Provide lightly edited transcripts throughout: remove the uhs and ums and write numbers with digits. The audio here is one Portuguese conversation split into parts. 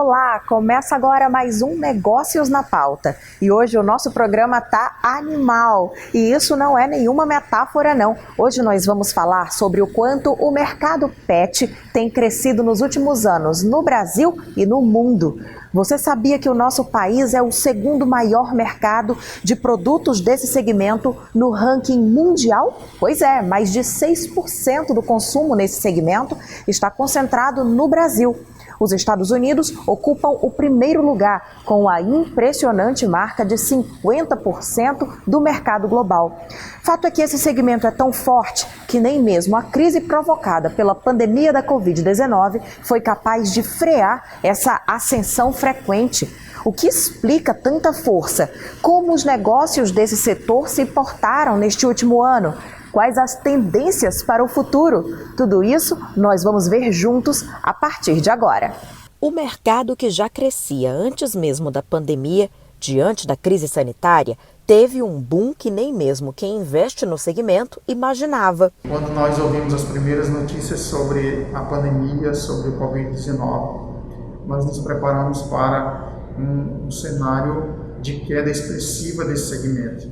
Olá, começa agora mais um Negócios na Pauta. E hoje o nosso programa tá animal. E isso não é nenhuma metáfora não. Hoje nós vamos falar sobre o quanto o mercado pet tem crescido nos últimos anos no Brasil e no mundo. Você sabia que o nosso país é o segundo maior mercado de produtos desse segmento no ranking mundial? Pois é, mais de 6% do consumo nesse segmento está concentrado no Brasil. Os Estados Unidos ocupam o primeiro lugar, com a impressionante marca de 50% do mercado global. Fato é que esse segmento é tão forte que nem mesmo a crise provocada pela pandemia da Covid-19 foi capaz de frear essa ascensão frequente. O que explica tanta força? Como os negócios desse setor se portaram neste último ano? Quais as tendências para o futuro? Tudo isso nós vamos ver juntos a partir de agora. O mercado, que já crescia antes mesmo da pandemia, diante da crise sanitária, teve um boom que nem mesmo quem investe no segmento imaginava. Quando nós ouvimos as primeiras notícias sobre a pandemia, sobre o Covid-19, nós nos preparamos para um cenário de queda expressiva desse segmento.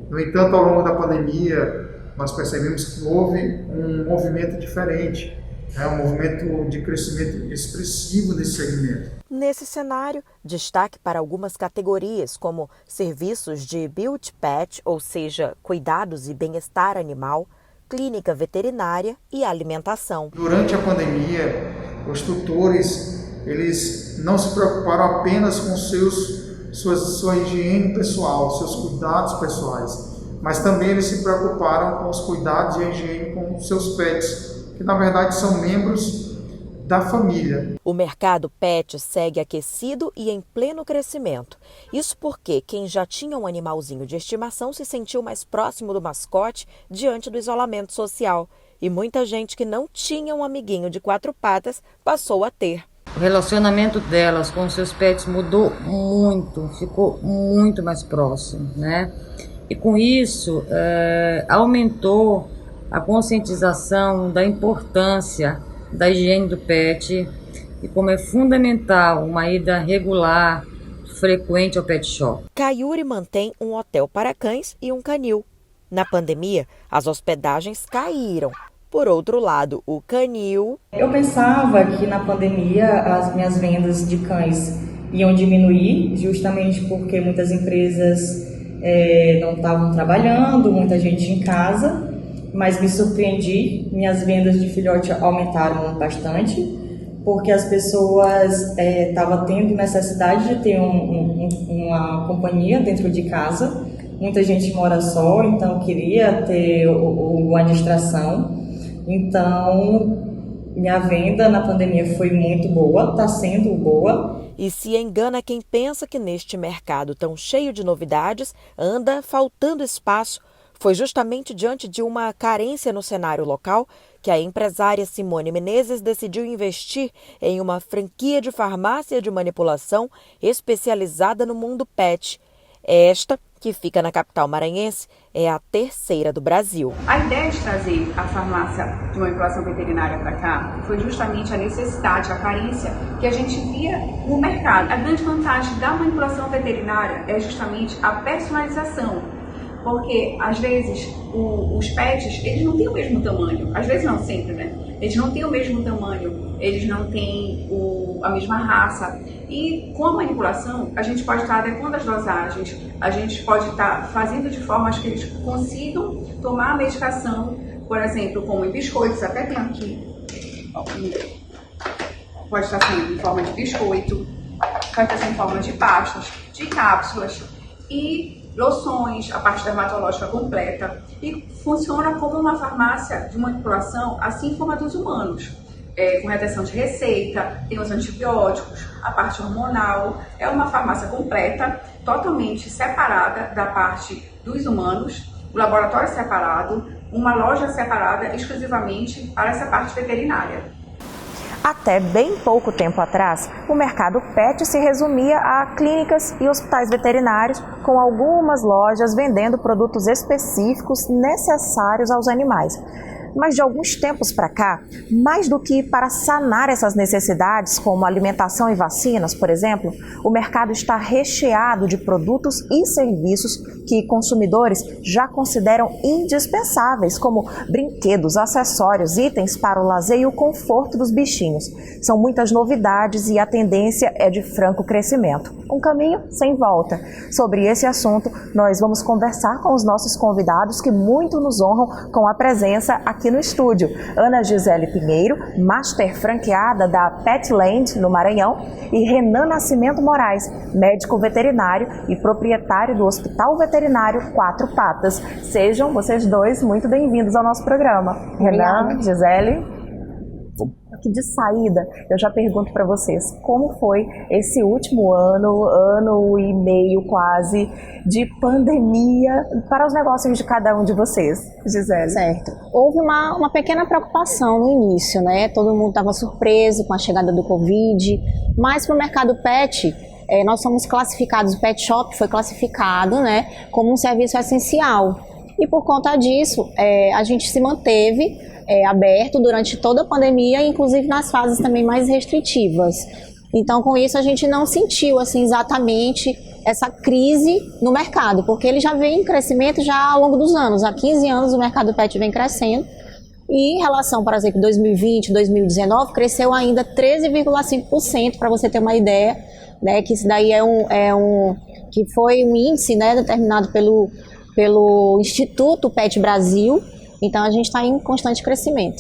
No entanto, ao longo da pandemia, nós percebemos que houve um movimento diferente, um movimento de crescimento expressivo desse segmento. Nesse cenário, destaque para algumas categorias, como serviços de Beauty Pet, ou seja, cuidados e bem-estar animal, clínica veterinária e alimentação. Durante a pandemia, os tutores eles não se preocuparam apenas com sua higiene pessoal, seus cuidados pessoais, mas também eles se preocuparam com os cuidados e a higiene com seus pets, que na verdade são membros da família. O mercado pet segue aquecido e em pleno crescimento. Isso porque quem já tinha um animalzinho de estimação se sentiu mais próximo do mascote diante do isolamento social. E muita gente que não tinha um amiguinho de 4 patas passou a ter. O relacionamento delas com seus pets mudou muito, ficou muito mais próximo, né? E com isso, aumentou a conscientização da importância da higiene do pet e como é fundamental uma ida regular, frequente ao pet shop. Caiuri mantém um hotel para cães e um canil. Na pandemia, as hospedagens caíram. Por outro lado, o canil... Eu pensava que na pandemia as minhas vendas de cães iam diminuir, justamente porque muitas empresas não estavam trabalhando, muita gente em casa, mas me surpreendi, minhas vendas de filhote aumentaram bastante, porque as pessoas estavam tendo necessidade de ter uma companhia dentro de casa, muita gente mora só, então queria ter uma distração, então minha venda na pandemia foi muito boa, está sendo boa. E se engana quem pensa que neste mercado tão cheio de novidades anda faltando espaço. Foi justamente diante de uma carência no cenário local que a empresária Simone Menezes decidiu investir em uma franquia de farmácia de manipulação especializada no mundo pet. Esta, que fica na capital maranhense, é a terceira do Brasil. A ideia de trazer a farmácia de manipulação veterinária para cá foi justamente a necessidade, a carência que a gente via no mercado. A grande vantagem da manipulação veterinária é justamente a personalização, porque às vezes os pets, eles não têm o mesmo tamanho, às vezes não sempre, né? Eles não têm o mesmo tamanho, eles não têm a mesma raça. E com a manipulação, a gente pode estar adequando as dosagens, a gente pode estar fazendo de forma que eles consigam tomar a medicação, por exemplo, como em biscoitos, até tem aqui, ó, pode estar sendo em forma de biscoito, pode estar sendo em forma de pastas, de cápsulas e loções, a parte dermatológica completa, e funciona como uma farmácia de manipulação, assim como a dos humanos. Com retenção de receita, tem os antibióticos, a parte hormonal, é uma farmácia completa, totalmente separada da parte dos humanos, o laboratório separado, uma loja separada exclusivamente para essa parte veterinária. Até bem pouco tempo atrás, o mercado pet se resumia a clínicas e hospitais veterinários, com algumas lojas vendendo produtos específicos necessários aos animais. Mas de alguns tempos para cá, mais do que para sanar essas necessidades, como alimentação e vacinas, por exemplo, o mercado está recheado de produtos e serviços que consumidores já consideram indispensáveis, como brinquedos, acessórios, itens para o lazer e o conforto dos bichinhos. São muitas novidades e a tendência é de franco crescimento. Um caminho sem volta. Sobre esse assunto, nós vamos conversar com os nossos convidados que muito nos honram com a presença aqui no estúdio. Ana Gisele Pinheiro, master franqueada da Petland, no Maranhão, e Renan Nascimento Moraes, médico veterinário e proprietário do Hospital Veterinário Quatro Patas. Sejam vocês dois muito bem-vindos ao nosso programa. Renan, Gisele. Aqui de saída, eu já pergunto para vocês, como foi esse último ano e meio quase, de pandemia para os negócios de cada um de vocês, Gisele? Certo. Houve uma pequena preocupação no início, né? Todo mundo estava surpreso com a chegada do Covid, mas para o mercado pet, nós somos classificados, o Pet Shop foi classificado, né, como um serviço essencial. E por conta disso, a gente se manteve aberto durante toda a pandemia, inclusive nas fases também mais restritivas. Então, com isso, a gente não sentiu assim, exatamente essa crise no mercado, porque ele já vem em crescimento já ao longo dos anos. Há 15 anos o mercado pet vem crescendo. E em relação, por exemplo, 2020, 2019, cresceu ainda 13,5%, para você ter uma ideia, né, que isso daí que foi um índice, né, determinado pelo Instituto Pet Brasil. Então, a gente está em constante crescimento.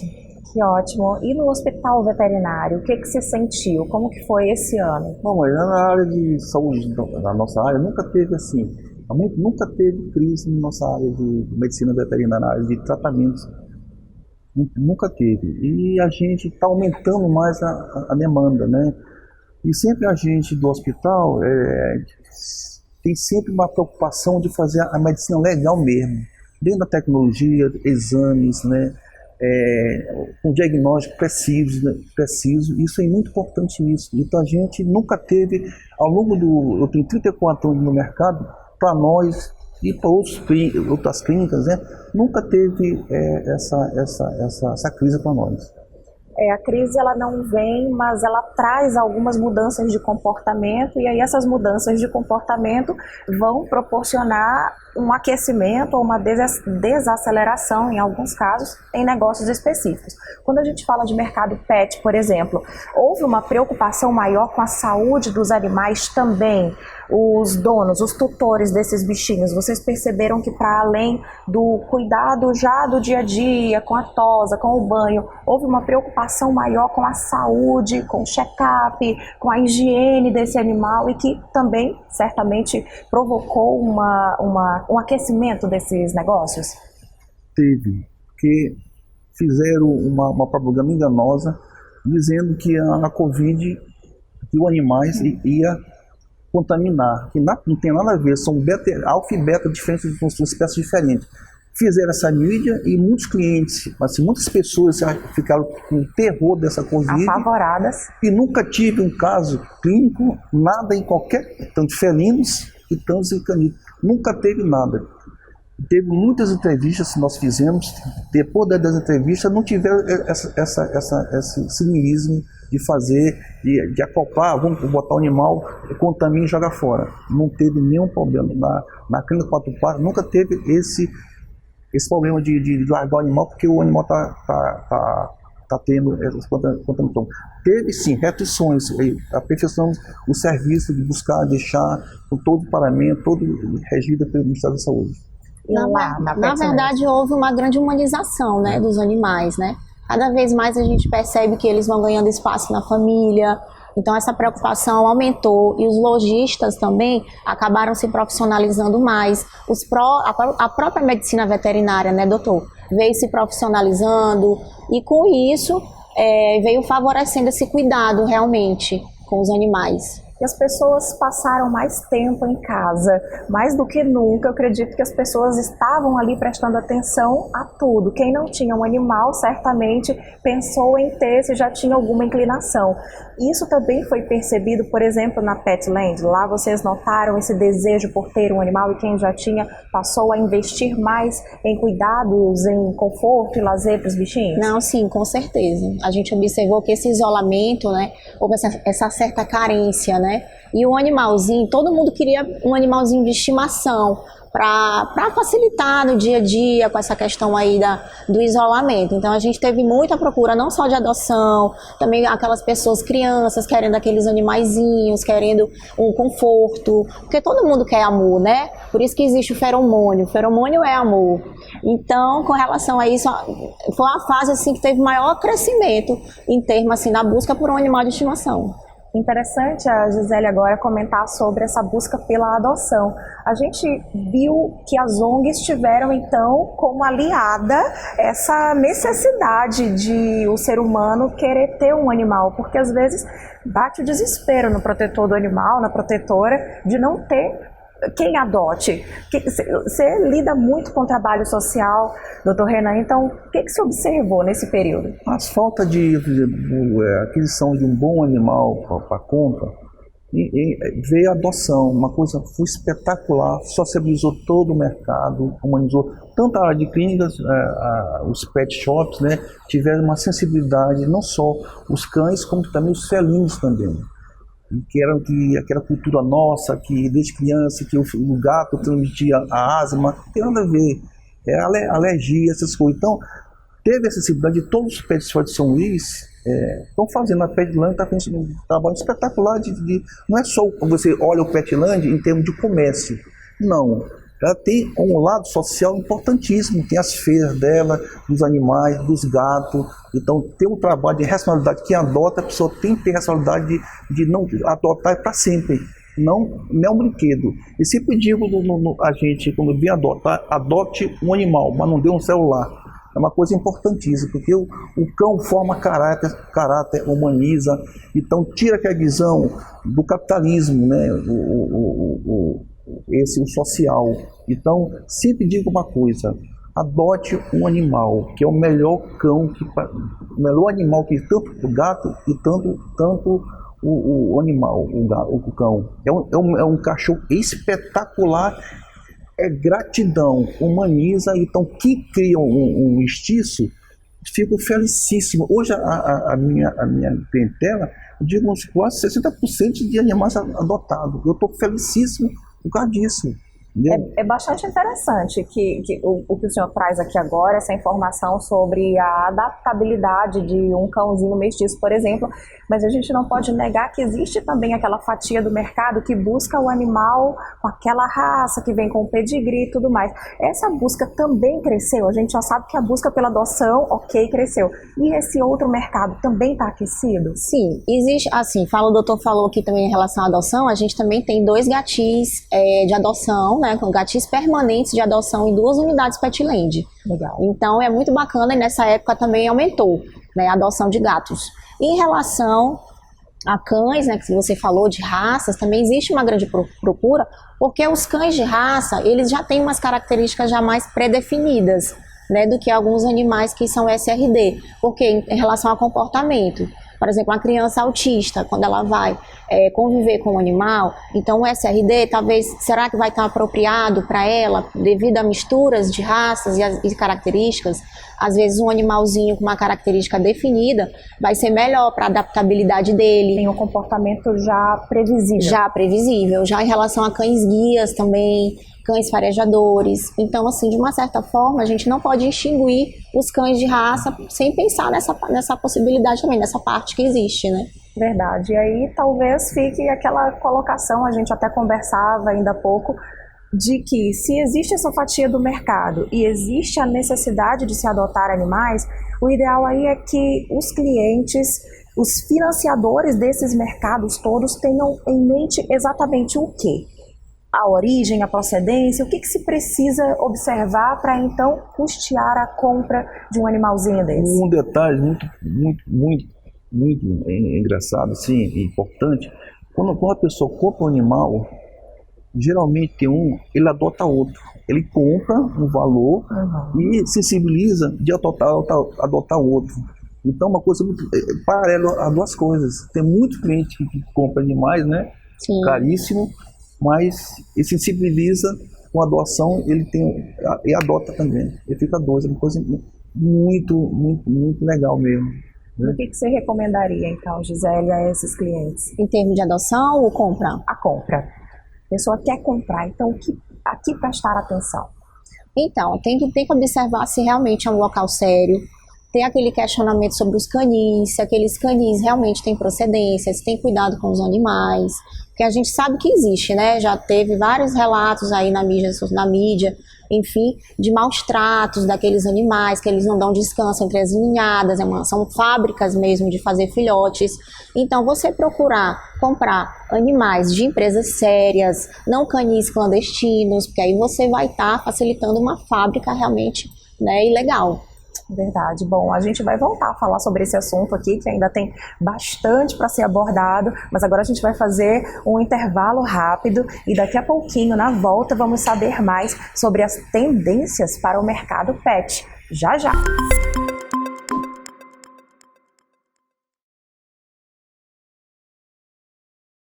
Que ótimo. E no hospital veterinário, o que você sentiu? Como que foi esse ano? Bom, mas na área de saúde, na nossa área, nunca teve assim, nunca teve crise na nossa área de medicina veterinária, na área de tratamentos. Nunca teve. E a gente está aumentando mais a demanda, né? E sempre a gente do hospital tem sempre uma preocupação de fazer a medicina legal mesmo. Dentro da tecnologia, exames, né, com diagnóstico preciso, isso é muito importante isso. Então a gente nunca teve, ao longo eu tenho 34 anos no mercado, para nós e para outras clínicas, né, nunca teve essa crise para nós. A crise ela não vem, mas ela traz algumas mudanças de comportamento, e aí essas mudanças de comportamento vão proporcionar um aquecimento ou uma desaceleração, em alguns casos, em negócios específicos. Quando a gente fala de mercado pet, por exemplo, houve uma preocupação maior com a saúde dos animais também. Os donos, os tutores desses bichinhos, vocês perceberam que para além do cuidado já do dia a dia, com a tosa, com o banho, houve uma preocupação maior com a saúde, com o check-up, com a higiene desse animal, e que também certamente provocou um aquecimento desses negócios? Teve, porque fizeram uma propaganda enganosa dizendo que a Covid, que os animais ia contaminar, que não tem nada a ver, são alfa e beta diferentes, são espécies diferentes. Fizeram essa mídia e muitos clientes, assim, muitas pessoas ficaram com terror dessa Covid. Apavoradas. E nunca tive um caso clínico, nada em qualquer, tanto felinos e tantos em caninos. Nunca teve nada. Teve muitas entrevistas que nós fizemos, depois das entrevistas não tiveram esse cinismo de fazer, de acoplar, vamos botar o animal, contamina e joga fora. Não teve nenhum problema. Na clínica Quatro Patas nunca teve esse problema de largar o animal, porque o animal está tendo essa contaminação. Teve sim restrições, aperfeiçoamos o serviço de buscar, deixar com todo o paramento, todo regido pelo Ministério da Saúde. Na verdade, houve uma grande humanização, né, dos animais, né? Cada vez mais a gente percebe que eles vão ganhando espaço na família, então essa preocupação aumentou, e os lojistas também acabaram se profissionalizando mais. A própria medicina veterinária, né, doutor, veio se profissionalizando, e com isso veio favorecendo esse cuidado realmente com os animais. E as pessoas passaram mais tempo em casa, mais do que nunca. Eu acredito que as pessoas estavam ali prestando atenção a tudo. Quem não tinha um animal, certamente pensou em ter, se já tinha alguma inclinação. Isso também foi percebido, por exemplo, na Petland. Lá vocês notaram esse desejo por ter um animal, e quem já tinha passou a investir mais em cuidados, em conforto e lazer para os bichinhos? Não, sim, com certeza. A gente observou que esse isolamento, né, houve essa certa carência, né? E o animalzinho, todo mundo queria um animalzinho de estimação para facilitar no dia a dia com essa questão aí do isolamento. Então a gente teve muita procura, não só de adoção, também aquelas pessoas, crianças, querendo aqueles animaizinhos, querendo um conforto, porque todo mundo quer amor, né? Por isso que existe o feromônio é amor. Então, com relação a isso, foi uma fase assim que teve maior crescimento em termos assim, da busca por um animal de estimação. Interessante a Gisele agora comentar sobre essa busca pela adoção. A gente viu que as ONGs tiveram então como aliada essa necessidade de o ser humano querer ter um animal, porque às vezes bate o desespero no protetor do animal, na protetora, de não ter quem adote. Você lida muito com o trabalho social, doutor Renan, então o que você observou nesse período? A falta de aquisição de um bom animal para compra, veio a adoção, uma coisa foi espetacular, sociabilizou todo o mercado, humanizou tanto a área de clínicas, os pet shops, né, tiveram uma sensibilidade, não só os cães, como também os felinos também. Que aquela cultura nossa, que desde criança, que o gato transmitia a asma, não tem nada a ver, alergia, essas coisas. Então, teve essa sensibilidade de todos os pet shops de São Luís, estão fazendo a Petland, está fazendo um trabalho espetacular, não é só você olha o Petland em termos de comércio, não. Ela tem um lado social importantíssimo, tem as feiras dela, dos animais, dos gatos. Então tem um trabalho de responsabilidade. Quem adota, a pessoa tem que ter responsabilidade de não adotar para sempre. Não é um brinquedo. E sempre digo a gente, quando vem adotar, adote um animal, mas não dê um celular. É uma coisa importantíssima, porque o cão forma caráter, humaniza. Então tira aquela visão do capitalismo, né? O social. Então, sempre digo uma coisa: adote um animal, que é o melhor o melhor animal que tanto o gato e tanto o animal, o cão. É um cachorro espetacular, é gratidão, humaniza. Então, quem cria um mestiço, fico felicíssimo. Hoje a minha clientela, eu digo uns quase 60% de animais adotados. Eu estou felicíssimo por causa disso. É bastante interessante o que o senhor traz aqui agora, essa informação sobre a adaptabilidade de um cãozinho mestiço, por exemplo, mas a gente não pode negar que existe também aquela fatia do mercado que busca o animal com aquela raça, que vem com pedigree e tudo mais. Essa busca também cresceu, a gente já sabe que a busca pela adoção, ok, cresceu. E esse outro mercado também está aquecido? Sim, existe, assim, o doutor falou aqui também em relação à adoção, a gente também tem 2 gatis de adoção, né, com gatis permanentes de adoção em 2 unidades Petland. Legal. Então é muito bacana, e nessa época também aumentou, né, a adoção de gatos. Em relação a cães, né, que você falou de raças, também existe uma grande procura, porque os cães de raça, eles já têm umas características já mais pré-definidas, né, do que alguns animais que são SRD, porque em relação ao comportamento. Por exemplo, uma criança autista, quando ela vai conviver com um animal, então o SRD, talvez, será que vai estar apropriado para ela, devido a misturas de raças e características? Às vezes um animalzinho com uma característica definida vai ser melhor para a adaptabilidade dele. Tem um comportamento já previsível. Já previsível. Já em relação a cães guias também, cães farejadores. Então, assim, de uma certa forma, a gente não pode extinguir os cães de raça sem pensar nessa possibilidade também, nessa parte que existe, né? Verdade. E aí talvez fique aquela colocação, a gente até conversava ainda há pouco, de que se existe essa fatia do mercado e existe a necessidade de se adotar animais, o ideal aí é que os clientes, os financiadores desses mercados todos tenham em mente exatamente o quê? A origem, a procedência, o que se precisa observar para então custear a compra de um animalzinho desse? Um detalhe muito engraçado, assim, importante, quando a pessoa compra um animal, geralmente tem ele adota outro. Ele compra um valor e sensibiliza de adotar outro. Então, uma coisa muito paralela a duas coisas. Tem muito cliente que compra animais, né? Sim. Caríssimo, mas ele sensibiliza com a doação, ele e adota também. Ele fica dois, é uma coisa muito, muito, muito legal mesmo. O que você recomendaria, então, Gisele, a esses clientes? Em termos de adoção ou compra? A compra. A pessoa quer comprar, então a que prestar atenção? Então, tem que observar se realmente é um local sério. Tem aquele questionamento sobre os canis, se aqueles canis realmente têm procedência, se tem cuidado com os animais, porque a gente sabe que existe, né? Já teve vários relatos aí na mídia, enfim, de maus tratos daqueles animais, que eles não dão descanso entre as ninhadas, são fábricas mesmo de fazer filhotes. Então, você procurar comprar animais de empresas sérias, não canis clandestinos, porque aí você vai estar facilitando uma fábrica realmente, né, ilegal. Verdade. Bom, a gente vai voltar a falar sobre esse assunto aqui, que ainda tem bastante para ser abordado, mas agora a gente vai fazer um intervalo rápido e daqui a pouquinho, na volta, vamos saber mais sobre as tendências para o mercado pet. Já, já!